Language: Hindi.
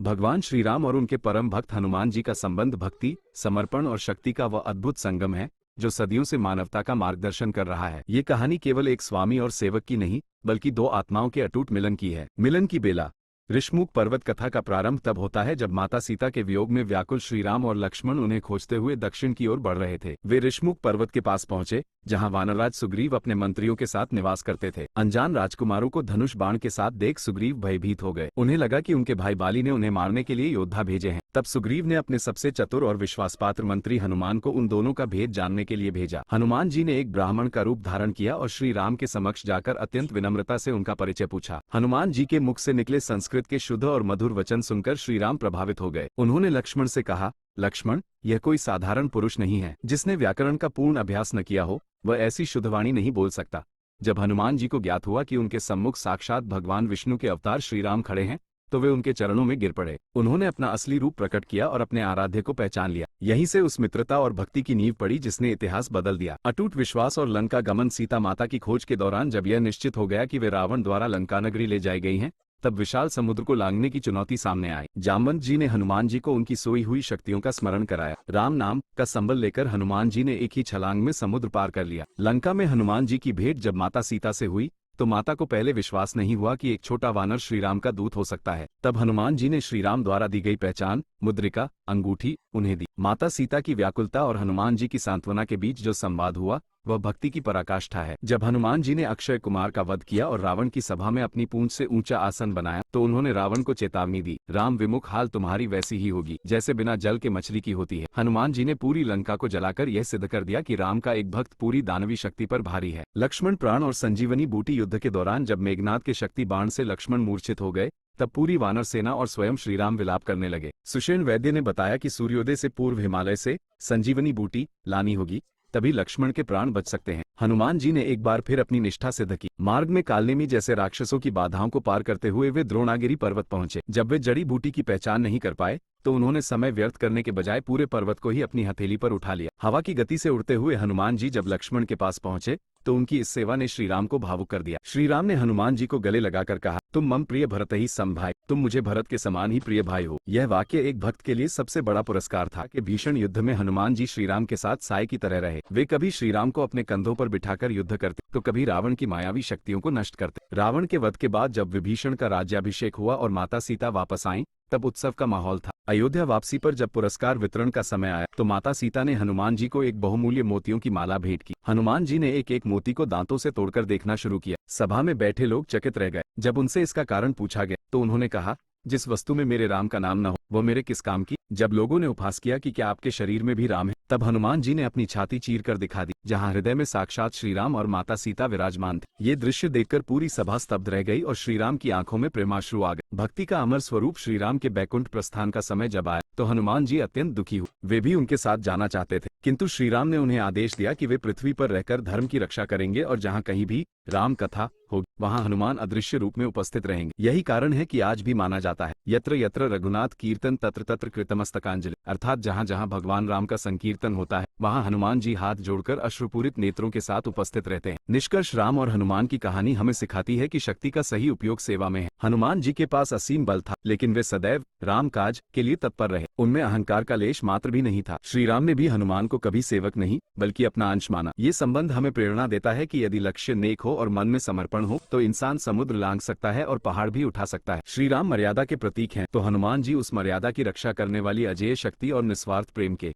भगवान श्री राम और उनके परम भक्त हनुमान जी का संबंध भक्ति, समर्पण और शक्ति का वह अद्भुत संगम है जो सदियों से मानवता का मार्गदर्शन कर रहा है। ये कहानी केवल एक स्वामी और सेवक की नहीं, बल्कि दो आत्माओं के अटूट मिलन की है। मिलन की बेला। ऋषमुख पर्वत कथा का प्रारंभ तब होता है जब माता सीता के वियोग में व्याकुल श्री राम और लक्ष्मण उन्हें खोजते हुए दक्षिण की ओर बढ़ रहे थे। वे ऋषमुख पर्वत के पास पहुंचे, जहां वानरराज सुग्रीव अपने मंत्रियों के साथ निवास करते थे। अनजान राजकुमारों को धनुष बाण के साथ देख सुग्रीव भयभीत हो गए। उन्हें लगा कि उनके भाई बाली ने उन्हें मारने के लिए योद्धा भेजे हैं। तब सुग्रीव ने अपने सबसे चतुर और विश्वासपात्र मंत्री हनुमान को उन दोनों का भेद जानने के लिए भेजा। हनुमान जी ने एक ब्राह्मण का रूप धारण किया और श्री राम के समक्ष जाकर अत्यंत विनम्रता से उनका परिचय पूछा। हनुमान जी के मुख से निकले संस्कृत के शुद्ध और मधुर वचन सुनकर श्री राम प्रभावित हो गए। उन्होंने लक्ष्मण से कहा, लक्ष्मण, यह कोई साधारण पुरुष नहीं है। जिसने व्याकरण का पूर्ण अभ्यास न किया हो, वह ऐसी शुद्धवाणी नहीं बोल सकता। जब हनुमान जी को ज्ञात हुआ कि उनके सम्मुख साक्षात भगवान विष्णु के अवतार श्री राम खड़े हैं, तो वे उनके चरणों में गिर पड़े। उन्होंने अपना असली रूप प्रकट किया और अपने आराध्य को पहचान लिया। यहीं से उस मित्रता और भक्ति की नींव पड़ी जिसने इतिहास बदल दिया। अटूट विश्वास और लंका गमन। सीता माता की खोज के दौरान जब यह निश्चित हो गया कि वे रावण द्वारा लंका नगरी ले जाई गई हैं, तब विशाल समुद्र को लांघने की चुनौती सामने आई। जामवंत जी ने हनुमान जी को उनकी सोई हुई शक्तियों का स्मरण कराया। राम नाम का संबल लेकर हनुमान जी ने एक ही छलांग में समुद्र पार कर लिया। लंका में हनुमान जी की भेंट जब माता सीता से हुई, तो माता को पहले विश्वास नहीं हुआ कि एक छोटा वानर श्रीराम का दूत हो सकता है। तब हनुमान जी ने श्रीराम द्वारा दी गई पहचान, मुद्रिका, अंगूठी उन्हें दी। माता सीता की व्याकुलता और हनुमान जी की सांत्वना के बीच जो संवाद हुआ, वह भक्ति की पराकाष्ठा है। जब हनुमान जी ने अक्षय कुमार का वध किया और रावण की सभा में अपनी पूंछ से ऊंचा आसन बनाया, तो उन्होंने रावण को चेतावनी दी, राम विमुख हाल तुम्हारी वैसी ही होगी जैसे बिना जल के मछली की होती है। हनुमान जी ने पूरी लंका को जलाकर यह सिद्ध कर दिया कि राम का एक भक्त पूरी दानवी शक्ति पर भारी है। लक्ष्मण प्राण और संजीवनी बूटी। युद्ध के दौरान जब मेघनाद के शक्ति बाण से लक्ष्मण मूर्छित हो गए, तब पूरी वानर सेना और स्वयं श्रीराम विलाप करने लगे। सुषेण वैद्य ने बताया कि सूर्योदय से पूर्व हिमालय से संजीवनी बूटी लानी होगी, तभी लक्ष्मण के प्राण बच सकते हैं। हनुमान जी ने एक बार फिर अपनी निष्ठा सिद्ध की। मार्ग में कालनेमी जैसे राक्षसों की बाधाओं को पार करते हुए वे द्रोणागिरी पर्वत पहुंचे। जब वे जड़ी बूटी की पहचान नहीं कर पाए, तो उन्होंने समय व्यर्थ करने के बजाय पूरे पर्वत को ही अपनी हथेली पर उठा लिया। हवा की गति से उड़ते हुए हनुमान जी जब लक्ष्मण के पास पहुंचे, तो उनकी इस सेवा ने श्रीराम को भावुक कर दिया। श्रीराम ने हनुमान जी को गले लगाकर कहा, तुम मम प्रिय भरत ही सम भाई, तुम मुझे भरत के समान ही प्रिय भाई हो। यह वाक्य एक भक्त के लिए सबसे बड़ा पुरस्कार था कि भीषण युद्ध में हनुमान जी श्रीराम के साथ साय की तरह रहे। वे कभी श्रीराम को अपने कंधों पर बिठाकर युद्ध करते, तो कभी रावण की मायावी शक्तियों को नष्ट करते। रावण के वध के बाद जब विभीषण का राज्याभिषेक हुआ और माता सीता वापस आईं, तब उत्सव का माहौल था। अयोध्या वापसी पर जब पुरस्कार वितरण का समय आया, तो माता सीता ने हनुमान जी को एक बहुमूल्य मोतियों की माला भेंट की। हनुमान जी ने एक एक मोती को दांतों से तोड़कर देखना शुरू किया। सभा में बैठे लोग चकित रह गए। जब उनसे इसका कारण पूछा गया, तो उन्होंने कहा, जिस वस्तु में मेरे राम का नाम न हो, वो मेरे किस काम की। जब लोगों ने उपहास किया कि क्या आपके शरीर में भी राम है, तब हनुमान जी ने अपनी छाती चीर कर दिखा दी, जहां हृदय में साक्षात श्रीराम और माता सीता विराजमान थे। ये दृश्य देखकर पूरी सभा स्तब्ध रह गई और श्रीराम की आंखों में प्रेमाश्रु आ गए। भक्ति का अमर स्वरूप श्रीराम के बैकुंठ प्रस्थान का समय जब आया, तो हनुमान जी अत्यंत दुखी हुए। वे भी उनके साथ जाना चाहते थे, किंतु श्रीराम ने उन्हें आदेश दिया कि वे पृथ्वी पर रहकर धर्म की रक्षा करेंगे और जहाँ कहीं भी राम कथा होगी, वहाँ हनुमान अदृश्य रूप में उपस्थित रहेंगे। यही कारण है कि आज भी माना जाता है, यत्र यत्र रघुनाथ कीर्तन तत्र तत्र कृतमस्तकांजलि, अर्थात जहाँ जहाँ भगवान राम का संकीर्तन होता है, वहाँ हनुमान जी हाथ जोड़कर अश्रुपूरित नेत्रों के साथ उपस्थित रहते हैं। निष्कर्ष, राम और हनुमान की कहानी हमें सिखाती है कि शक्ति का सही उपयोग सेवा में है। हनुमान जी के पास असीम बल था, लेकिन वे सदैव राम काज के लिए तत्पर रहे। उनमें अहंकार का लेश मात्र भी नहीं था। श्रीराम ने भी हनुमान को कभी सेवक नहीं, बल्कि अपना अंश माना। ये संबंध हमें प्रेरणा देता है कि यदि लक्ष्य नेक हो और मन में समर्पण हो, तो इंसान समुद्र लांघ सकता है और पहाड़ भी उठा सकता है। श्रीराम मर्यादा के प्रतीक हैं, तो हनुमान जी उस मर्यादा की रक्षा करने वाली अजेय शक्ति और निस्वार्थ प्रेम के